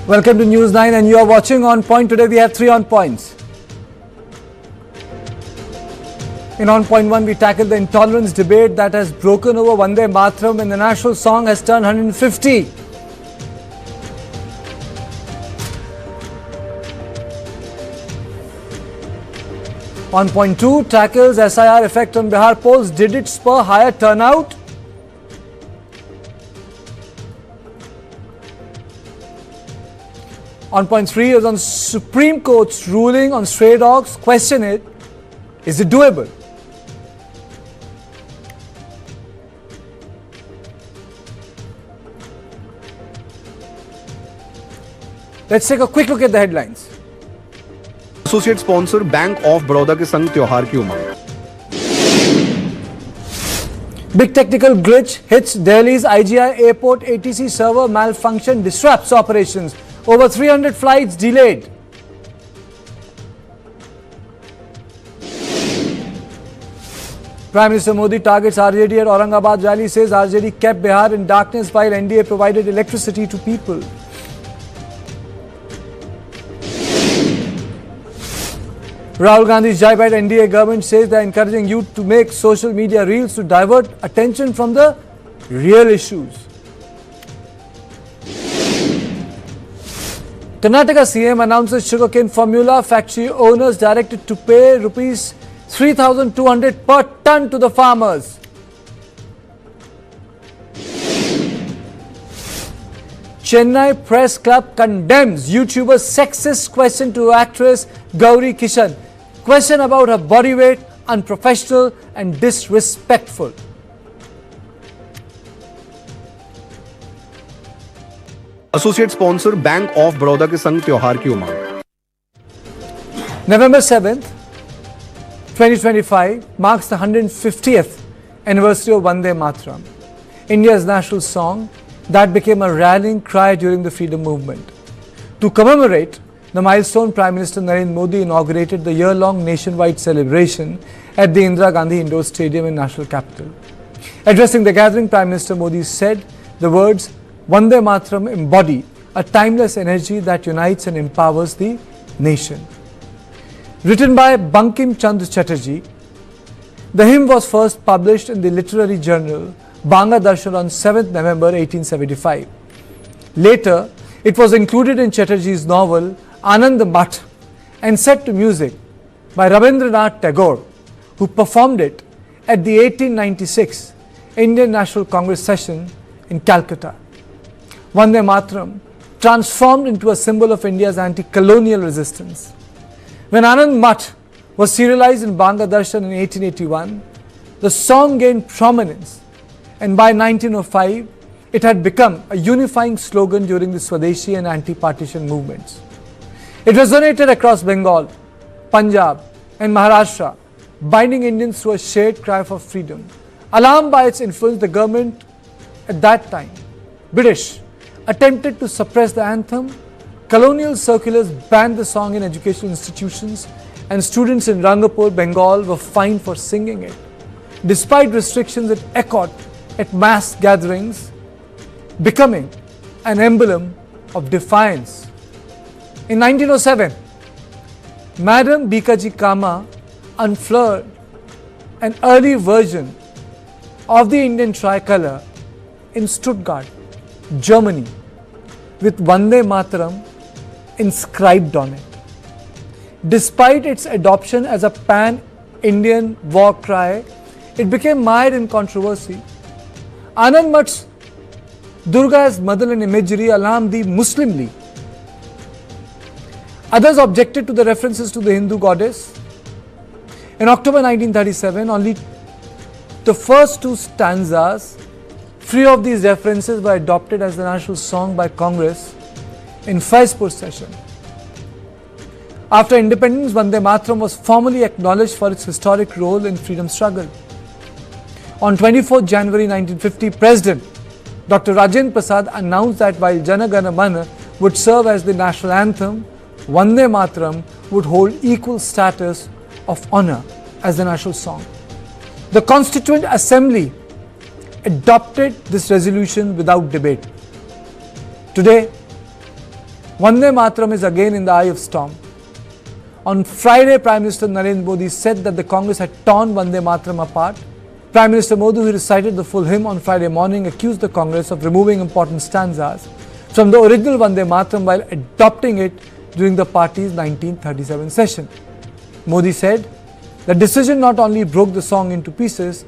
Welcome to News9 and you are watching On Point. Today we have 3 on points. In On Point 1 we tackle the intolerance debate that has broken over Vande Mataram and the national song has turned 150. On Point 2 tackles SIR effect on Bihar polls. Did it spur higher turnout? On Point 3 is on Supreme Court's ruling on stray dogs. Question it, is it doable? Let's take a quick look at the headlines. Associate sponsor Bank of Baroda के संग त्योहार की उमंग. Big technical glitch hits Delhi's IGI airport. ATC server malfunction disrupts operations. Over 300 flights delayed. Prime Minister Modi targets RJD at Aurangabad rally, says RJD kept Bihar in darkness while NDA provided electricity to people. Rahul Gandhi's jibe at NDA government, says they are encouraging youth to make social media reels to divert attention from the real issues. Karnataka CM announces sugarcane formula. Factory owners directed to pay rupees 3,200 per ton to the farmers. Chennai Press Club condemns YouTuber's sexist question to actress Gauri Kishan. Question about her body weight, unprofessional and disrespectful. Associate sponsor Bank of Baroda के संग त्योहार की उमंग. November 7th, 2025 marks the 150th anniversary of Vande Mataram, India's national song that became a rallying cry during the freedom movement. To commemorate the milestone, Prime Minister Narendra Modi inaugurated the year-long nationwide celebration at the Indira Gandhi Indoor Stadium in national capital. Addressing the gathering, Prime Minister Modi said the words Vande Mataram embody a timeless energy that unites and empowers the nation. Written by Bankim Chandra Chatterjee, the hymn was first published in the literary journal Banga Darshan on 7th November 1875. Later, it was included in Chatterjee's novel Anand Math and set to music by Rabindranath Tagore, who performed it at the 1896 Indian National Congress session in Calcutta. Vande Mataram transformed into a symbol of India's anti-colonial resistance. When Anand Math was serialized in Banga Darshan in 1881, the song gained prominence, and by 1905, it had become a unifying slogan during the Swadeshi and anti-partition movements. It resonated across Bengal, Punjab and Maharashtra, binding Indians through a shared cry for freedom. Alarmed by its influence, the government at that time, British, attempted to suppress the anthem. Colonial circulars banned the song in educational institutions, and students in Rangapur, Bengal were fined for singing it. Despite restrictions, it echoed at mass gatherings, becoming an emblem of defiance. In 1907, Madam Bikaji Kama unfurled an early version of the Indian tricolour in Stuttgart, Germany, with Vande Mataram inscribed on it. Despite its adoption as a pan-Indian war cry, it became mired in controversy. Anand Math's Durga's motherland imagery alarmed the Muslim League. Others objected to the references to the Hindu goddess. In October 1937, only the first 2 stanzas, 3 of these references were adopted as the national song by Congress in Faizpur session. After independence, Vande Mataram was formally acknowledged for its historic role in freedom struggle. On 24 January 1950, President Dr. Rajendra Prasad announced that while Jana Gana Mana would serve as the national anthem, Vande Mataram would hold equal status of honor as the national song. The Constituent Assembly adopted this resolution without debate. Today, Vande Mataram is again in the eye of storm. On Friday, Prime Minister Narendra Modi said that the Congress had torn Vande Mataram apart. Prime Minister Modi, who recited the full hymn on Friday morning, accused the Congress of removing important stanzas from the original Vande Mataram while adopting it during the party's 1937 session. Modi said the decision not only broke the song into pieces,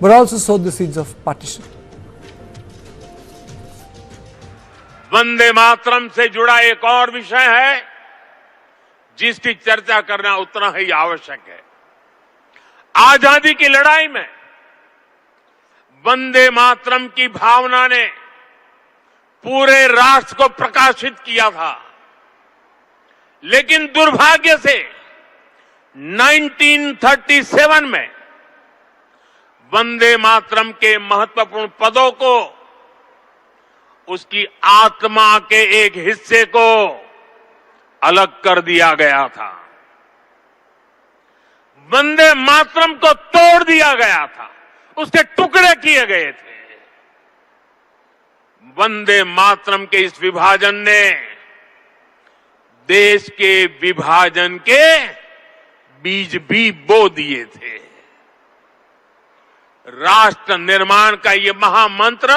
but also sowed the seeds of partition. Vande Mataram से जुड़ा एक और विषय है जिसकी चर्चा करना उतना ही आवश्यक है। आजादी की लड़ाई में वंदे मातरम की भावना ने पूरे राष्ट्र को प्रकाशित किया था, लेकिन दुर्भाग्य से 1937 में वंदे मातरम के महत्वपूर्ण पदों को, उसकी आत्मा के एक हिस्से को अलग कर दिया गया था। वंदे मातरम को तोड़ दिया गया था, उसके टुकड़े किए गए थे। वंदे मातरम के इस विभाजन ने देश के विभाजन के बीज भी बो दिए थे। राष्ट्र निर्माण का ये महामंत्र,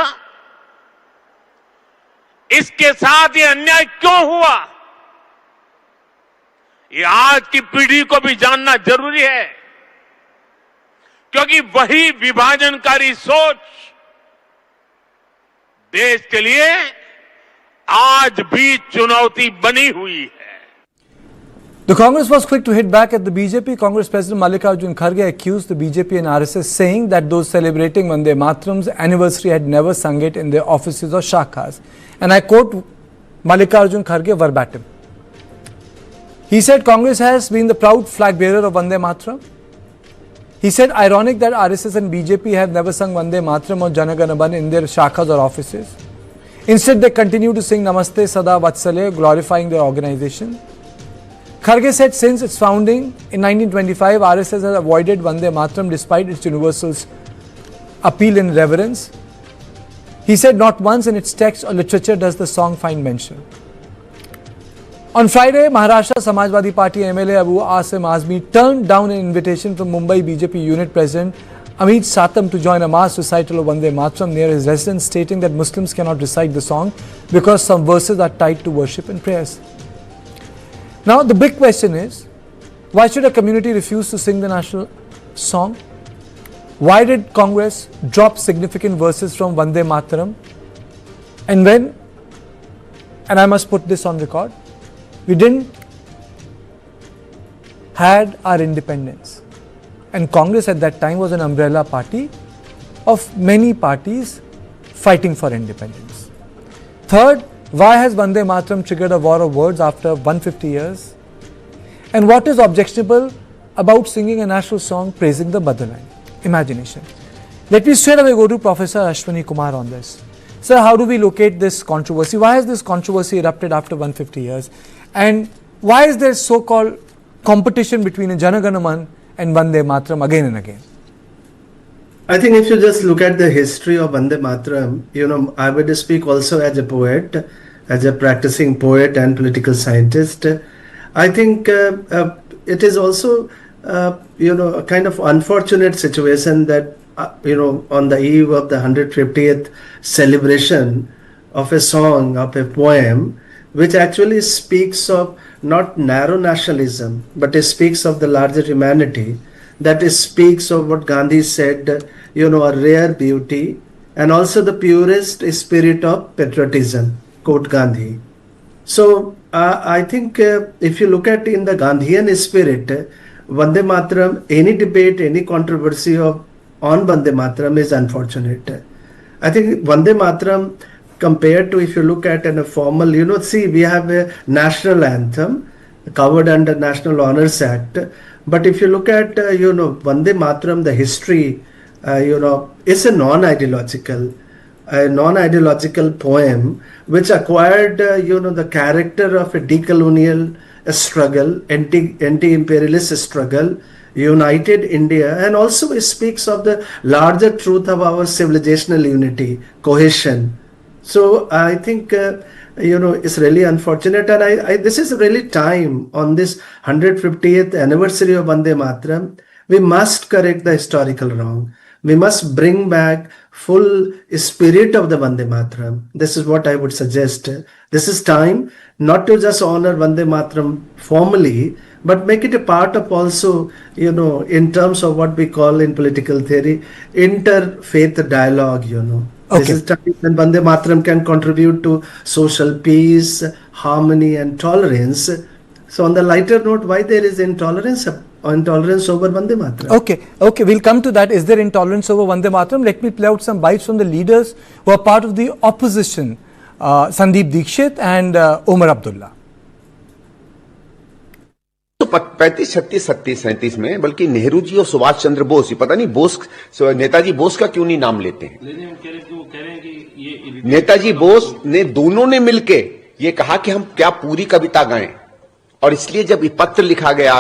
इसके साथ ये अन्याय क्यों हुआ, ये आज की पीढ़ी को भी जानना जरूरी है, क्योंकि वही विभाजनकारी सोच देश के लिए आज भी चुनौती बनी हुई है। The Congress was quick to hit back at the BJP. Congress President Mallikarjun Kharge accused the BJP and RSS, saying that those celebrating Vande Mataram's anniversary had never sung it in their offices or shakhas. And I quote Mallikarjun Kharge verbatim. He said Congress has been the proud flag bearer of Vande Mataram. He said ironic that RSS and BJP have never sung Vande Mataram or Jana Gana Mana in their shakhas or offices. Instead, they continue to sing Namaste Sada Vatsale, glorifying their organization. Kharge said since its founding in 1925, RSS has avoided Vande Mataram despite its universal's appeal and reverence. He said not once in its text or literature does the song find mention. On Friday, Maharashtra Samajwadi Party MLA Abu Asim Azmi turned down an invitation from Mumbai BJP unit president Amit Satam to join a mass recital of Vande Mataram near his residence, stating that Muslims cannot recite the song because some verses are tied to worship and prayers. Now the big question is, why should a community refuse to sing the national song? Why did Congress drop significant verses from Vande Mataram? And when, and I must put this on record, we didn't had our independence. And Congress at that time was an umbrella party of many parties fighting for independence. Third, why has Vande Mataram triggered a war of words after 150 years? And what is objectionable about singing a national song praising the motherland? Imagination. Let me straight away go to Professor Ashwani Kumar on this. Sir, how do we locate this controversy? Why has this controversy erupted after 150 years? And why is there so-called competition between Jana Gana Mana and Vande Mataram again and again? I think if you just look at the history of Vande Mataram, I would speak also as a poet, as a practicing poet and political scientist. I think it is also, a kind of unfortunate situation that, on the eve of the 150th celebration of a song, of a poem, which actually speaks of not narrow nationalism, but it speaks of the larger humanity, that it speaks of what Gandhi said, a rare beauty, and also the purest spirit of patriotism, quote Gandhi. So I think if you look at in the Gandhian spirit, Vande Mataram, any debate, any controversy on Vande Mataram is unfortunate. I think Vande Mataram, compared to if you look at in a formal, we have a national anthem covered under National Honours Act. But if you look at, Vande Mataram, the history, is a non-ideological poem which acquired, the character of a decolonial struggle, anti-imperialist struggle, united India, and also it speaks of the larger truth of our civilizational unity, cohesion. So I think is really unfortunate. And this is really time on this 150th anniversary of Vande Mataram. We must correct the historical wrong. We must bring back full spirit of the Vande Mataram. This is what I would suggest. This is time not to just honor Vande Mataram formally, but make it a part of also, in terms of what we call in political theory, interfaith dialogue, Okay. This is time when Vande Mataram can contribute to social peace, harmony and tolerance. So on the lighter note, why there is intolerance over Vande Mataram? Okay, we'll come to that. Is there intolerance over Vande Mataram? Let me play out some bites from the leaders who are part of the opposition, Sandeep Dikshit and Omar Abdullah. तो 35, 36, 37, 37 में बल्कि नेहरू जी और सुभाष चंद्र बोस, पता नहीं नेताजी बोस का क्यों नहीं नाम लेते हैं। नेताजी बोस ने दोनों ने मिलके ये कहा कि हम क्या पूरी कविता गाएं, और इसलिए जब ये पत्र लिखा गया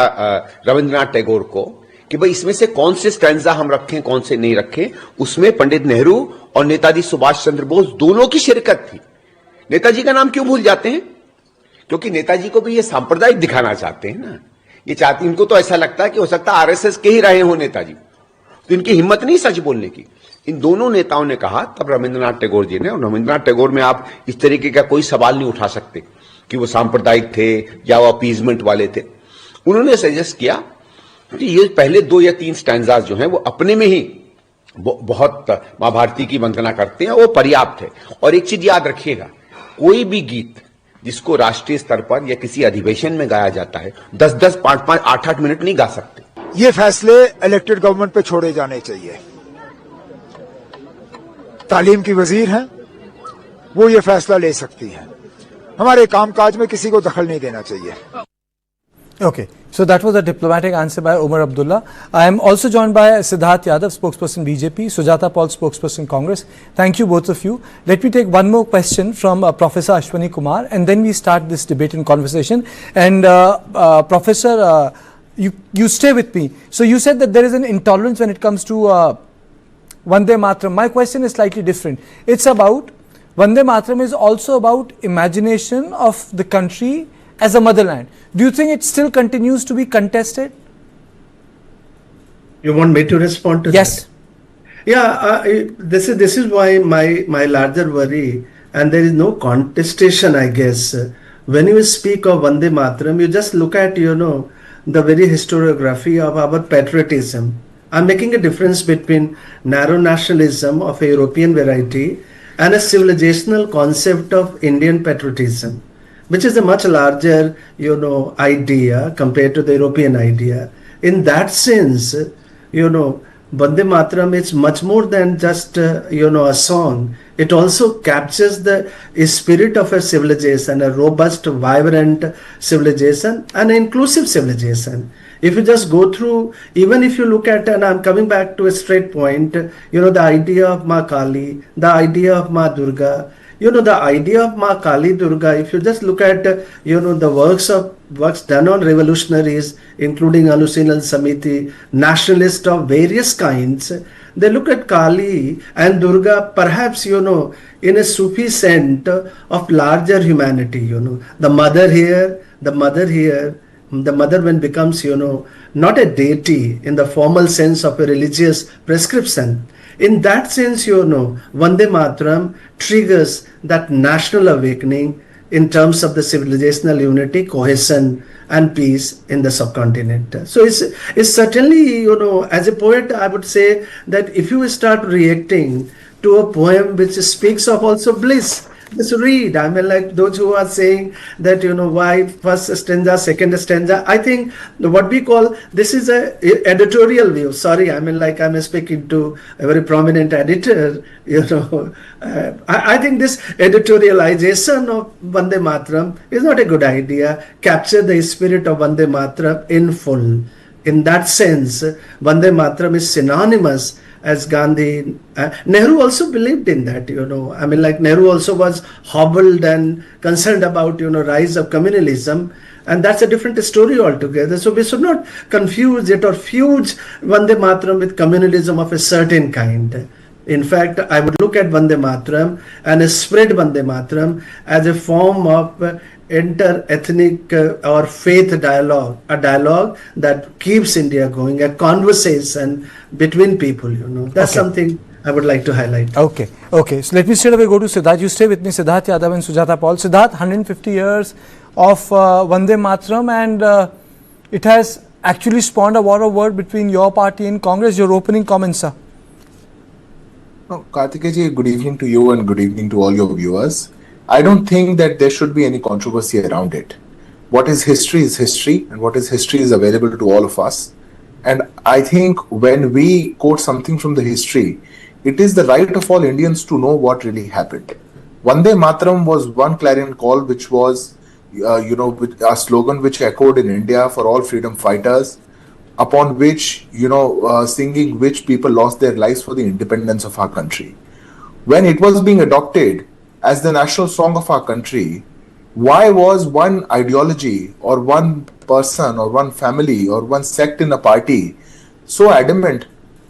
रविंद्रनाथ टैगोर को कि भाई इसमें से कौन से स्टैंजा हम रखें कौन से नहीं रखें, उसमें पंडित नेहरू और नेताजी सुभाष चंद्र बोस दोनों की शिरकत थी। नेताजी का नाम क्यों भूल जाते हैं? क्योंकि नेताजी को भी ये सांप्रदायिक दिखाना चाहते हैं ना, ये चाहते, इनको तो ऐसा लगता है कि हो सकता है आरएसएस के ही रहे हो नेताजी, तो इनकी हिम्मत नहीं सच बोलने की। इन दोनों नेताओं ने कहा तब रविंद्रनाथ टैगोर जी ने, और रविंद्रनाथ टैगोर में आप इस तरीके का कोई सवाल नहीं उठा सकते कि वो सांप्रदायिक थे या वो अपीजमेंट वाले थे। उन्होंने सजेस्ट किया कि ये पहले 2 या 3 स्टैंजास जो हैं वो अपने में ही बहुत मां भारती की वंदना करते हैं, वो पर्याप्त है। और एक चीज याद रखिएगा, कोई भी गीत जिसको राष्ट्रीय स्तर पर या किसी अधिवेशन में गाया जाता है 10-10, 5-5, 8-8 मिनट नहीं गा सकते। ये फैसले इलेक्टेड गवर्नमेंट पे छोड़े जाने चाहिए। तालीम की वजीर हैं, वो ये फैसला ले सकती हैं। हमारे कामकाज में किसी को दखल नहीं देना चाहिए। Okay, so that was a diplomatic answer by Omar Abdullah. I am also joined by Siddharth Yadav, spokesperson BJP, Sujata Paul, spokesperson Congress. Thank you both of you. Let me take one more question from Professor Ashwani Kumar, and then we start this debate and conversation. And Professor, you stay with me. So you said that there is an intolerance when it comes to Vande Mataram. My question is slightly different. It's about Vande Mataram is also about imagination of the country as a motherland. Do you think it still continues to be contested? You want me to respond to Yes. that? Yeah, this is why my larger worry, and there is no contestation, I guess. When you speak of Vande Mataram, you just look at, the very historiography of our patriotism. I'm making a difference between narrow nationalism of a European variety and a civilizational concept of Indian patriotism, which is a much larger, idea compared to the European idea. In that sense, Vande Mataram is much more than just, a song. It also captures the spirit of a civilization, a robust, vibrant civilization, and an inclusive civilization. If you just go through, even if you look at, and I'm coming back to a straight point, the idea of Ma Kali, the idea of Ma Durga, the idea of Ma Kali Durga, if you just look at, the works done on revolutionaries, including Anushil and Samiti, nationalists of various kinds, they look at Kali and Durga perhaps, in a Sufi scent of larger humanity, the mother here, the mother when becomes, not a deity in the formal sense of a religious prescription. In that sense, Vande Mataram triggers that national awakening in terms of the civilizational unity, cohesion and peace in the subcontinent. So it's certainly, as a poet, I would say that if you start reacting to a poem which speaks of also bliss, just read. I mean, like those who are saying that, why first stanza, second stanza. I think what we call, this is a editorial view. Sorry, I mean, like I'm speaking to a very prominent editor, I think this editorialization of Vande Mataram is not a good idea. Capture the spirit of Vande Mataram in full. In that sense, Vande Mataram is synonymous as Gandhi. Nehru also believed in that, I mean, like Nehru also was hobbled and concerned about, rise of communalism. And that's a different story altogether. So we should not confuse it or fuse Vande Mataram with communalism of a certain kind. In fact, I would look at Vande Mataram and spread Vande Mataram as a form of inter-ethnic or faith dialogue, a dialogue that keeps India going, a conversation between people, That's something I would like to highlight. Okay. So let me straight away go to Siddharth. You stay with me, Siddharth Yadav and Sujata Paul. Siddharth, 150 years of Vande Mataram, and it has actually spawned a war of word between your party and Congress. Your opening comments, sir. No, Kartikeji, good evening to you and good evening to all your viewers. I don't think that there should be any controversy around it. What is history, and what is history is available to all of us. And I think when we quote something from the history, it is the right of all Indians to know what really happened. Vande Mataram was one clarion call, which was, with a slogan which echoed in India for all freedom fighters, upon which, singing which people lost their lives for the independence of our country. When it was being adopted as the national song of our country, why was one ideology or one person or one family or one sect in a party so adamant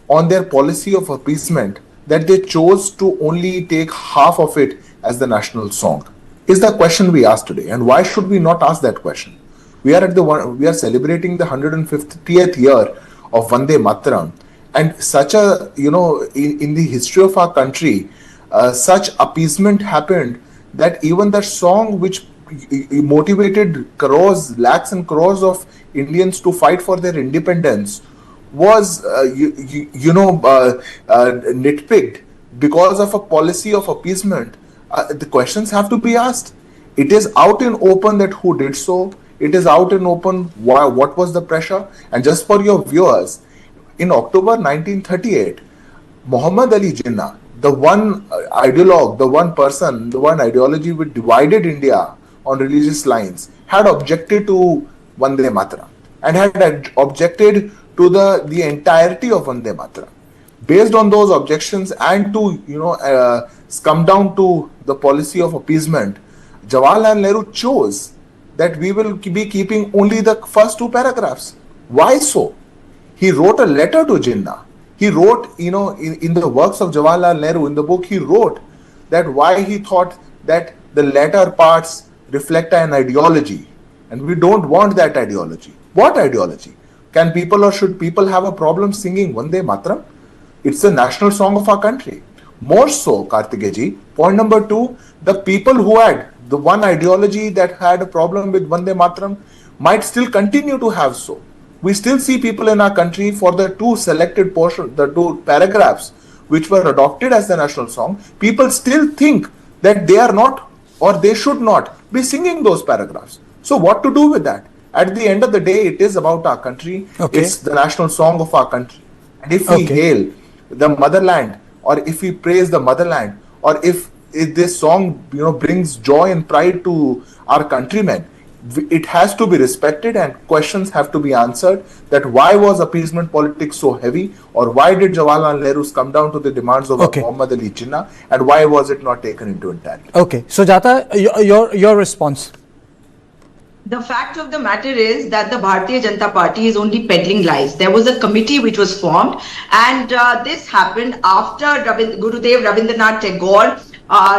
on their policy of appeasement that they chose to only take half of it as the national song? Is the question we ask today. And why should we not ask that question? We are celebrating the 150th year of Vande Mataram, and such a, in the history of our country, such appeasement happened that even the song which motivated crores, lakhs and crores of Indians to fight for their independence was, nitpicked because of a policy of appeasement. The questions have to be asked. It is out in open that who did so. It is out in open what was the pressure. And just for your viewers, in October 1938, Muhammad Ali Jinnah, the one ideologue, the one person, the one ideology which divided India on religious lines, had objected to Vande Mataram and had objected to the entirety of Vande Mataram. Based on those objections and to come down to the policy of appeasement, Jawaharlal Nehru chose that we will be keeping only the first two paragraphs. Why so? He wrote a letter to Jinnah. He wrote, in the works of Jawaharlal Nehru, in the book, he wrote that why he thought that the latter parts reflect an ideology, and we don't want that ideology. What ideology? Can people or should people have a problem singing Vande Mataram? It's the national song of our country. More so, Kartikeji, point number 2, the people who had the one ideology that had a problem with Vande Mataram might still continue to have so. We still see people in our country for the two selected portions, the two paragraphs which were adopted as the national song, people still think that they are not or they should not be singing those paragraphs. So what to do with that? At the end of the day, it is about our country. It's the national song of our country. And if we hail the motherland, or if we praise the motherland, or if this song brings joy and pride to our countrymen, it has to be respected and questions have to be answered, that why was appeasement politics so heavy, or why did Jawaharlal Nehru come down to the demands of Muhammad Ali Jinnah, and why was it not taken into entirety? So Jata, your response. The fact of the matter is that the Bharatiya Janata Party is only peddling lies. There was a committee which was formed, and this happened after Gurudev Rabindranath Tagore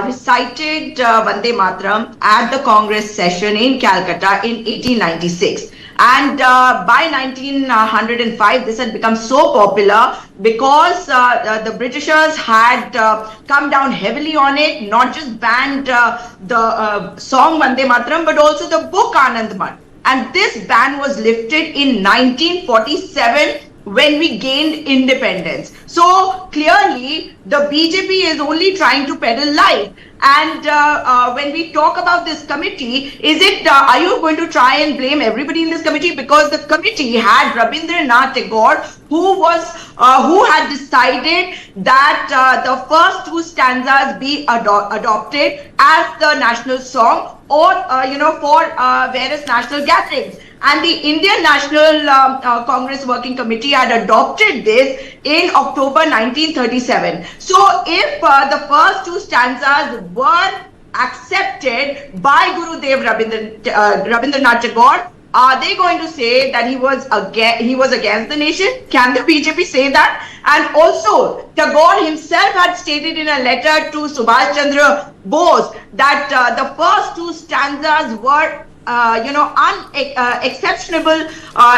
recited Vande Mataram at the Congress session in Calcutta in 1896. And by 1905, this had become so popular because the Britishers had come down heavily on it, not just banned the song Vande Mataram, but also the book Anand Mat. And this ban was lifted in 1947 when we gained independence. So clearly, the BJP is only trying to peddle lies. And when we talk about this committee, are you going to try and blame everybody in this committee? Because the committee had Rabindranath Tagore, who had decided that the first two stanzas be adopted as the national song, or for various national gatherings. And the Indian National Congress Working Committee had adopted this in October 1937. So if the first two stanzas were accepted by Gurudev Rabindranath Tagore, Are they going to say that he was against the nation? Can the BJP say that? And also, Tagore himself had stated in a letter to Subhash Chandra Bose that the first two stanzas were unexceptionable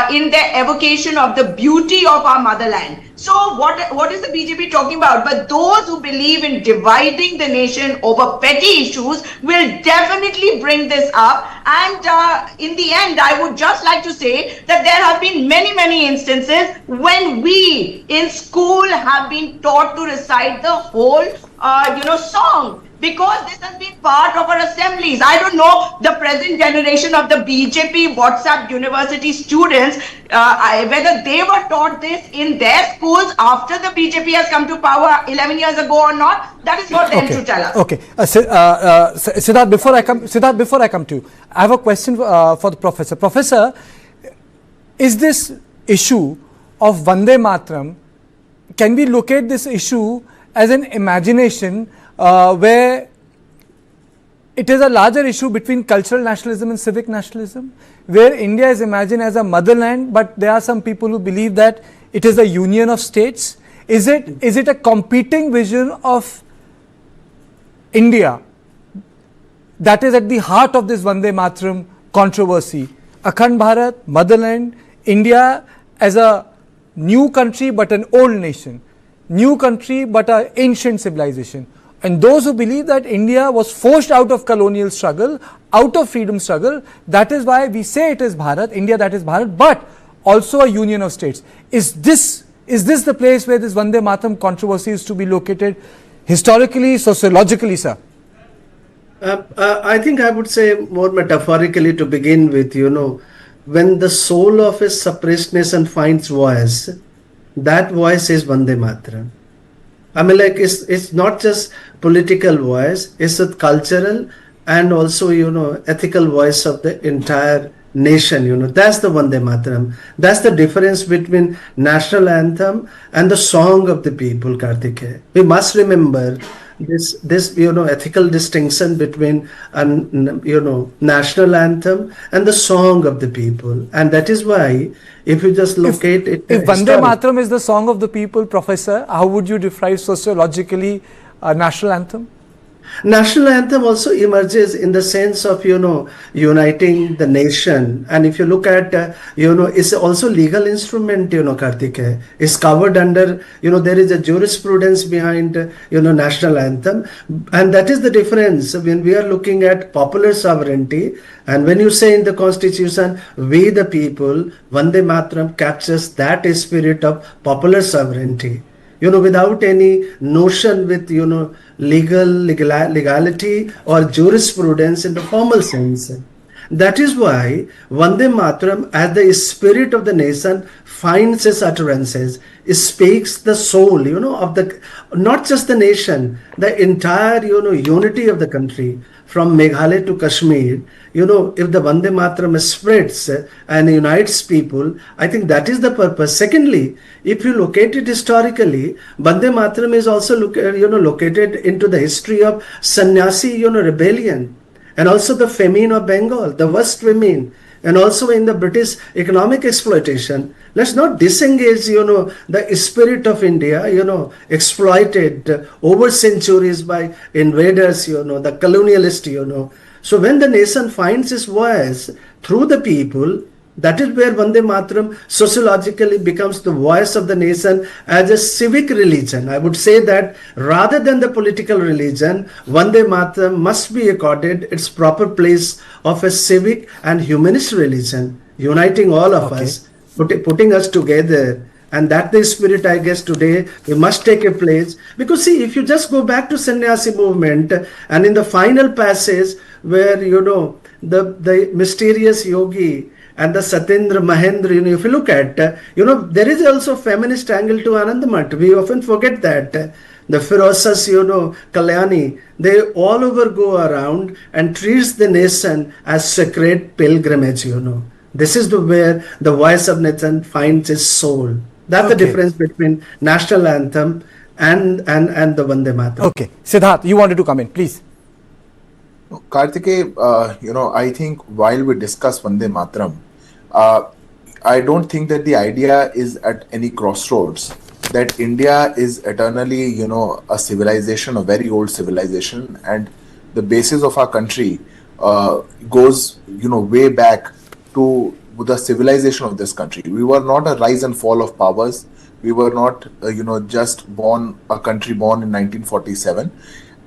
in their evocation of the beauty of our motherland. So what is the BJP talking about? But those who believe in dividing the nation over petty issues will definitely bring this up. And in the end, I would just like to say that there have been many instances when we in school have been taught to recite the whole song, because this has been part of our assemblies. I don't know the present generation of the BJP WhatsApp university students, whether they were taught this in their schools after the BJP has come to power 11 years ago or not. That is for them to tell us. Okay. Siddharth, before I come to you, I have a question for the professor. Professor, is this issue of Vande Mataram, can we locate this issue as an imagination where it is a larger issue between cultural nationalism and civic nationalism, where India is imagined as a motherland, but there are some people who believe that it is a union of states? Is it a competing vision of India that is at the heart of this Vande Mataram controversy? Akhand Bharat, motherland, India as a new country but an old nation, new country but an ancient civilization. And those who believe that India was forced out of colonial struggle, out of freedom struggle, that is why we say it is Bharat, India that is Bharat, but also a union of states. Is this the place where this Vande Mataram controversy is to be located historically, sociologically, sir? I think I would say more metaphorically to begin with, when the soul of a suppressed nation finds voice, that voice is Vande Mataram. I mean, like, it's not just political voice, it's a cultural and also, ethical voice of the entire nation, that's the Vande Mataram. That's the difference between national anthem and the song of the people, Karthikeya. We must remember this ethical distinction between national anthem and the song of the people. And that is why, if you just locate it, if Vande Mataram is the song of the people, Professor, how would you define sociologically national anthem? National anthem also emerges in the sense of, uniting the nation. And if you look at, it's also legal instrument, Karthikeya. It's covered under, there is a jurisprudence behind, national anthem. And that is the difference when we are looking at popular sovereignty. And when you say in the constitution, we the people, Vande Mataram captures that spirit of popular sovereignty. Without any notion with, legality or jurisprudence in the formal sense. That is why Vande Mataram, as the spirit of the nation, finds its utterances. It speaks the soul, of the, not just the nation, the entire, unity of the country. From Meghalaya to Kashmir, if the Vande Mataram spreads and unites people, I think that is the purpose. Secondly, if you locate it historically, Vande Mataram is also located into the history of Sannyasi, rebellion, and also the famine of Bengal, the worst famine, and also in the British economic exploitation. Let's not disengage, the spirit of India, exploited over centuries by invaders, the colonialist, So when the nation finds its voice through the people, that is where Vande Mataram sociologically becomes the voice of the nation as a civic religion. I would say that rather than the political religion, Vande Mataram must be accorded its proper place of a civic and humanist religion, uniting all of us, putting us together. And that the spirit, I guess, today we must take a place. Because see, if you just go back to Sannyasi movement and in the final passage where, the mysterious yogi and the Satyendra Mahendra, if you look at, there is also feminist angle to Anandamath. We often forget that. The ferocious, Kalyani, they all over go around and treats the nation as sacred pilgrimage, This is where the voice of nation finds its soul. That's the difference between national anthem and the Vande Mataram. Okay. Siddharth, you wanted to come in, please. Karthikeya, I think while we discuss Vande Mataram, I don't think that the idea is at any crossroads, that India is eternally, a civilization, a very old civilization, and the basis of our country goes, way back to the civilization of this country. We were not a rise and fall of powers. We were not, just a country born in 1947.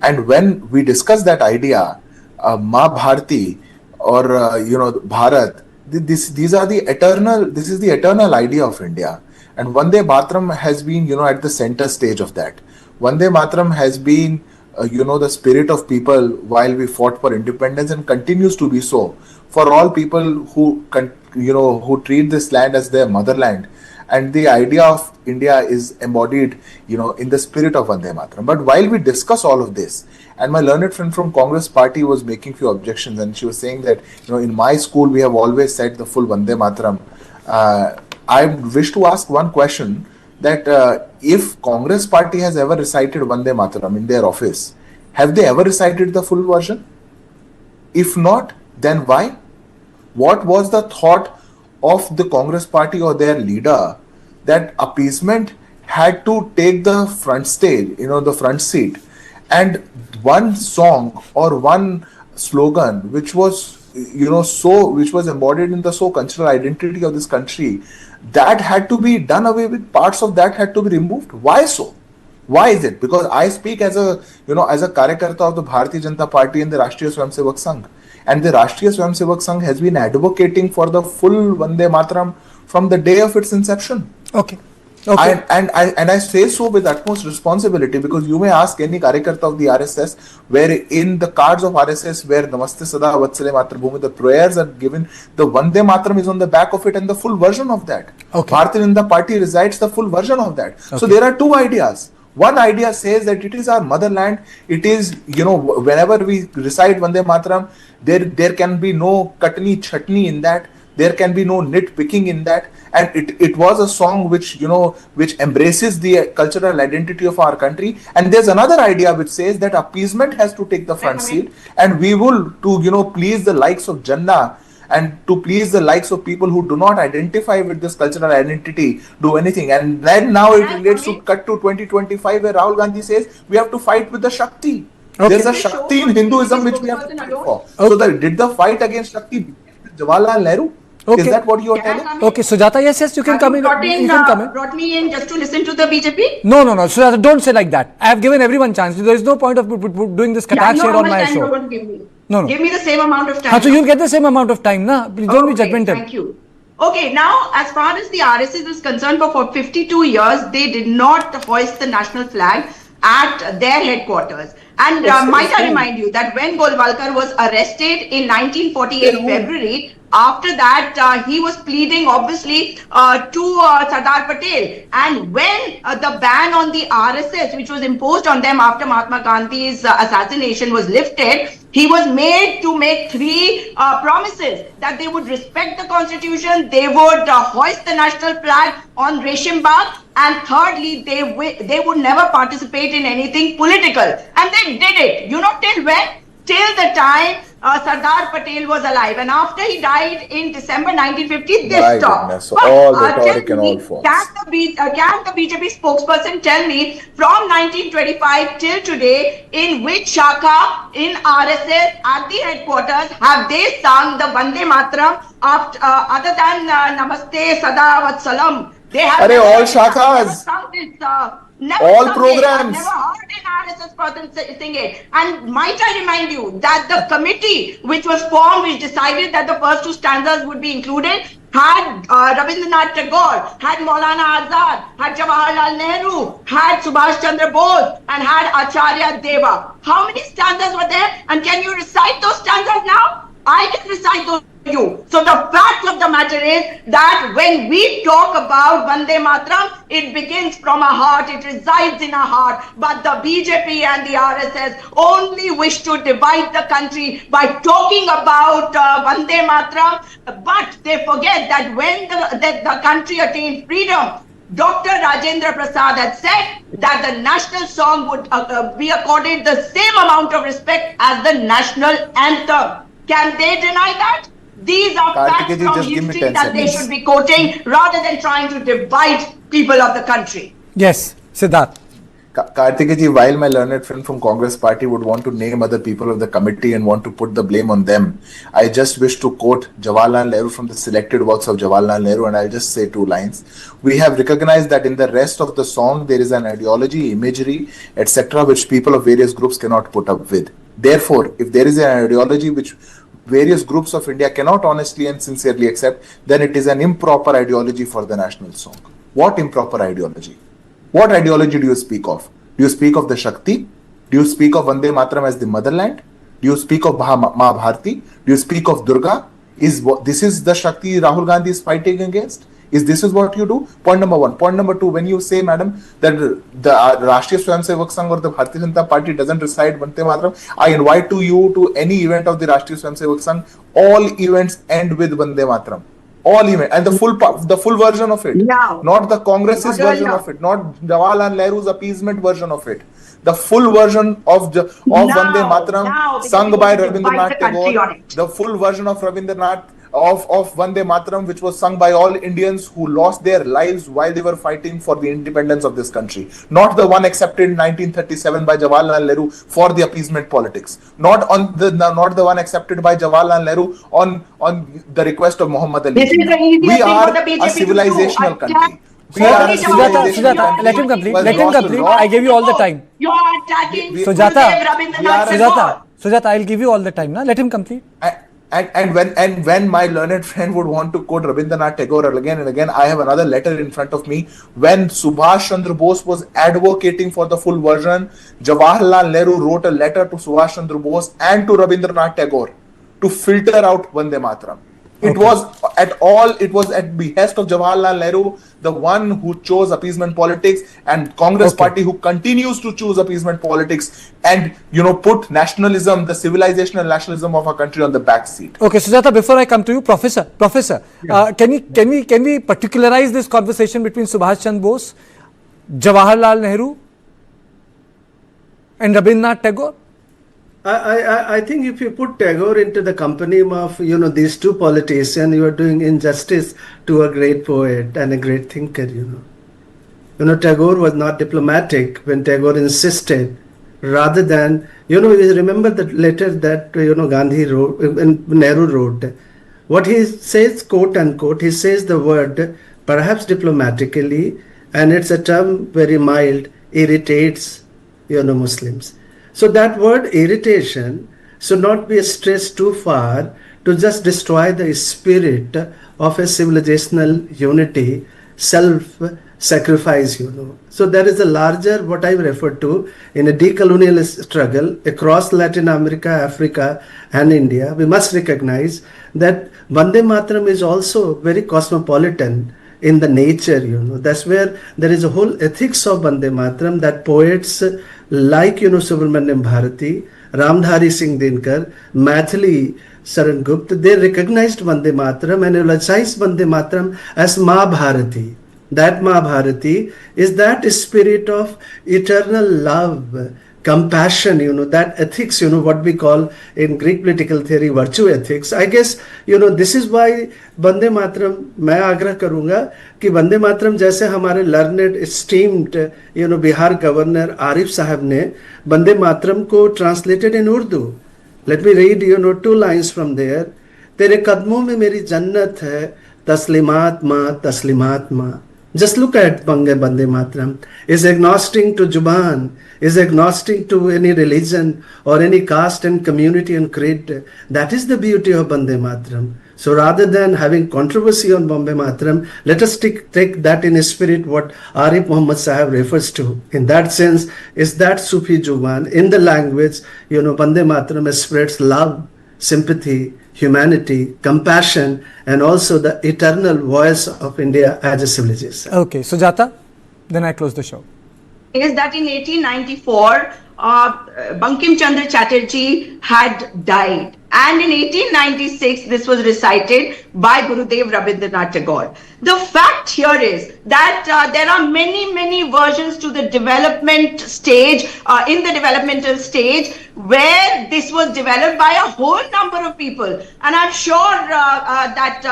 And when we discuss that idea, Ma Bharati or, Bharat, these are the this is the eternal idea of India. And Vande Mataram has been, at the center stage of that. Vande Mataram has been, the spirit of people while we fought for independence, and continues to be so for all people who, who treat this land as their motherland. And the idea of India is embodied, in the spirit of Vande Mataram. But while we discuss all of this, and my learned friend from Congress party was making few objections, and she was saying that, in my school we have always said the full Vande Mataram. I wish to ask one question, that if Congress party has ever recited Vande Mataram in their office, have they ever recited the full version? If not, then why? What was the thought of the Congress party or their leader that appeasement had to take the front stage, the front seat, and one song or one slogan which was, which was embodied in the cultural identity of this country, that had to be done away with, parts of that had to be removed? Why so? Why is it? Because I speak as a, as a Karyakarta of the Bharatiya Janata Party and the Rashtriya Swayamsevak Sangh. And the Rashtriya Swayamsevak Sangh has been advocating for the full Vande Mataram from the day of its inception. Okay. Okay. And I say so with utmost responsibility, because you may ask any Karyakarta of the RSS, where in the cards of RSS, where Namaste Sada Vatsale Matrabhumi, the prayers are given, the Vande Mataram is on the back of it, and the full version of that. Okay. Bharatiya Janata Party recites the full version of that. Okay. So there are two ideas. One idea says that it is our motherland. It is, whenever we recite Vande Mataram, there can be no katni chutney in that. There can be no nitpicking in that. And it was a song which, which embraces the cultural identity of our country. And there's another idea which says that appeasement has to take the front seat. And we will, to, please the likes of Jannah, and to please the likes of people who do not identify with this cultural identity, do anything. And then now it relates to cut to 2025, where Rahul Gandhi says we have to fight with the Shakti. Okay. There's a Shakti in Hinduism which we have to fight for. So did the fight against Shakti Jawaharlal Nehru? Okay. Is that what you are telling? Okay, Sujata, yes, you can come in. You can come in. Brought me in just to listen to the BJP? No, Sujata, don't say like that. I have given everyone chance. There is no point of doing this katak share on my show. You're going to give me? No. Give me the same amount of time. So you'll get the same amount of time, na? Please don't be judgmental. Thank you. Okay, now as far as the RSS is concerned, for 52 years, they did not hoist the national flag at their headquarters. And might I remind you that when Golwalkar was arrested in 1948 February, after that he was pleading obviously to Sardar Patel. And when the ban on the RSS, which was imposed on them after Mahatma Gandhi's assassination, was lifted, he was made to make three promises: that they would respect the constitution, they would hoist the national flag on Reshim Bagh, and thirdly, they would never participate in anything political. And they did it. Till when? Till the time Sardar Patel was alive. And after he died in December 1950, they stopped. So all rhetoric and all false. Can the BJP spokesperson tell me from 1925 till today, in which shakha in RSS at the headquarters have they sung the Vande Mataram other than Namaste Sada Vatsalam? They have all shakhas. All programs. I've never heard an RSS person sing it. And might I remind you that the committee which was formed, which decided that the first two stanzas would be included, had Rabindranath Tagore, had Maulana Azad, had Jawaharlal Nehru, had Subhash Chandra Bose, and had Acharya Deva. How many stanzas were there? And can you recite those stanzas now? I can recite those. So the fact of the matter is that when we talk about Vande Mataram, it begins from our heart, it resides in our heart. But the BJP and the RSS only wish to divide the country by talking about Vande Mataram, but they forget that when the country attained freedom, Dr. Rajendra Prasad had said that the national song would be accorded the same amount of respect as the national anthem. Can they deny that? These are Kartikeya facts ji, from just give me history 10 that they seconds. should be quoting rather than trying to divide people of the country. Yes, Siddharth. Kartikeya ji, while my learned friend from Congress party would want to name other people of the committee and want to put the blame on them, I just wish to quote Jawaharlal Nehru from the selected works of Jawaharlal Nehru, and I'll just say 2 lines. We have recognized that in the rest of the song there is an ideology, imagery, etc., which people of various groups cannot put up with. Therefore, if there is an ideology which various groups of India cannot honestly and sincerely accept, then it is an improper ideology for the national song. What improper ideology? What ideology do you speak of? Do you speak of the Shakti? Do you speak of Vande Mataram as the motherland? Do you speak of Mahabharati? Do you speak of Durga? This is the Shakti Rahul Gandhi is fighting against? This is what you do? Point number 1. Point number 2, when you say, madam, that the Rashtriya Swayamsevak Sangh or the Bharatiya Janata Party doesn't recite Vande Mataram, I invite you to any event of the Rashtriya Swayamsevak Sangh. All events end with Vande Mataram. All event and the full version of it, not the Congress's version of it, not Jawaharlal Nehru's appeasement version of it. The full version of Vande Mataram sung by Rabindranath Tagore. The full version of Rabindranath of Vande Mataram, which was sung by all Indians who lost their lives while they were fighting for the independence of this country. Not the one accepted in 1937 by Jawaharlal Nehru for the appeasement politics. Not the one accepted by Jawaharlal Nehru on the request of Muhammad Ali. We are a civilizational country. Sujata, let him complete. Let him complete. I give you all the time. You are attacking Sujata, I'll give you all the time. Now, let him complete. And when my learned friend would want to quote Rabindranath Tagore again and again, I have another letter in front of me. When Subhash Chandra Bose was advocating for the full version, Jawaharlal Nehru wrote a letter to Subhash Chandra Bose and to Rabindranath Tagore to filter out Vande Mataram. It was at behest of Jawaharlal Nehru, the one who chose appeasement politics, and Congress party who continues to choose appeasement politics and put nationalism, the civilizational nationalism of our country on the back seat. Okay, Sujata, before I come to you, Professor, can we particularize this conversation between Subhash Chandra Bose, Jawaharlal Nehru, and Rabindranath Tagore? I think if you put Tagore into the company of these two politicians, you are doing injustice to a great poet and a great thinker. Tagore was not diplomatic when Tagore insisted, rather than you remember the letter that Gandhi wrote and Nehru wrote. What he says, quote unquote, he says the word perhaps diplomatically, and it's a term very mild, irritates Muslims. So that word irritation should not be stressed too far to just destroy the spirit of a civilizational unity, self-sacrifice, So there is a larger, what I refer to, in a decolonial struggle across Latin America, Africa and India. We must recognize that Vande Mataram is also very cosmopolitan in the nature, That's where there is a whole ethics of Vande Mataram that poets like Subramanyam Bharati, Ramdhari Singh Dinkar, Maithili Saran Gupta, they recognized Vande Mataram and eulogized Vande Mataram as Mahabharati. That Mahabharati is that spirit of eternal love, compassion, that ethics, what we call in Greek political theory, virtue ethics. I guess, this is why Vande Mataram, मैं आग्रह करूंगा कि वंदे मातरम जैसे हमारे learned, esteemed, Bihar governor Arif साहब ने वंदे मातरम को translated in Urdu. Let me read, 2 lines from there. तेरे कदमों में मेरी जन्नत है, तस्लीमात माँ. Just look at Vande Mataram. Is agnostic to Juban, is agnostic to any religion or any caste and community and creed. That is the beauty of Vande Mataram. So rather than having controversy on Vande Mataram, let us take that in spirit what Arif Muhammad Sahib refers to. In that sense, is that Sufi Juban in the language, Vande Mataram spreads love, sympathy, humanity, compassion, and also the eternal voice of India as a civilization. Okay, Sujata, then I close the show. Is that in 1894, Bankim Chandra Chatterjee had died, And in 1896, this was recited by Gurudev Rabindranath Tagore. The fact here is that there are many, many versions to the development stage, in the developmental stage, where this was developed by a whole number of people. And I'm sure that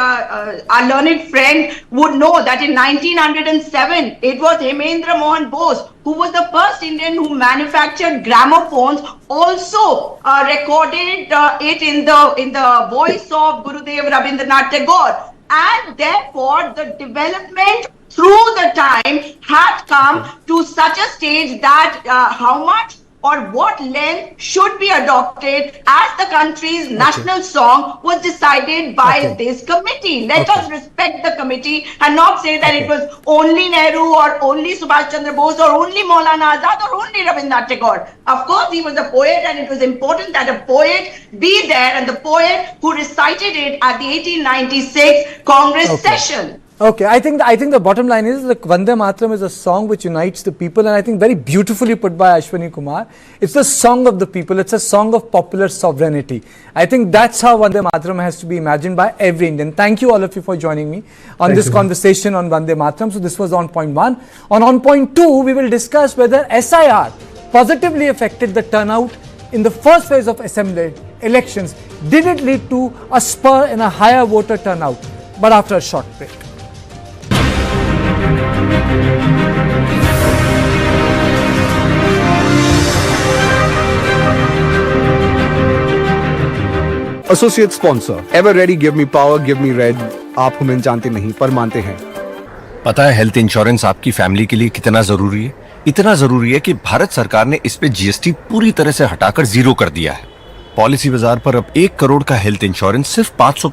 our learned friend would know that in 1907, it was Hemendra Mohan Bose who was the first Indian who manufactured gramophones, also recorded it in the voice of Gurudev Rabindranath Tagore. And therefore, the development through the time had come to such a stage that how much or what length should be adopted as the country's national song was decided by this committee. Let us respect the committee and not say that it was only Nehru or only Subhash Chandra Bose or only Maulana Azad or only Rabindranath Tagore. Of course, he was a poet, and it was important that a poet be there, and the poet who recited it at the 1896 Congress session. Okay, I think the bottom line is like Vande Mataram is a song which unites the people, and I think very beautifully put by Ashwani Kumar. It's the song of the people. It's a song of popular sovereignty. I think that's how Vande Mataram has to be imagined by every Indian. Thank you all of you for joining me on this conversation on Vande Mataram. So this was on point 1. On point 2, we will discuss whether SIR positively affected the turnout in the first phase of assembly elections. Did it lead to a spur in a higher voter turnout? But after a short break. Associate sponsor ever ready give me power give me red. आप हमें जानते नहीं पर मानते हैं। पता है health insurance आपकी फैमिली के लिए कितना जरूरी है? इतना जरूरी है कि भारत सरकार ने इस पे जीएसटी पूरी तरह से हटाकर 0 कर दिया है। पॉलिसी बाजार पर अब 1 करोड़ का हेल्थ इंश्योरेंस सिर्फ 550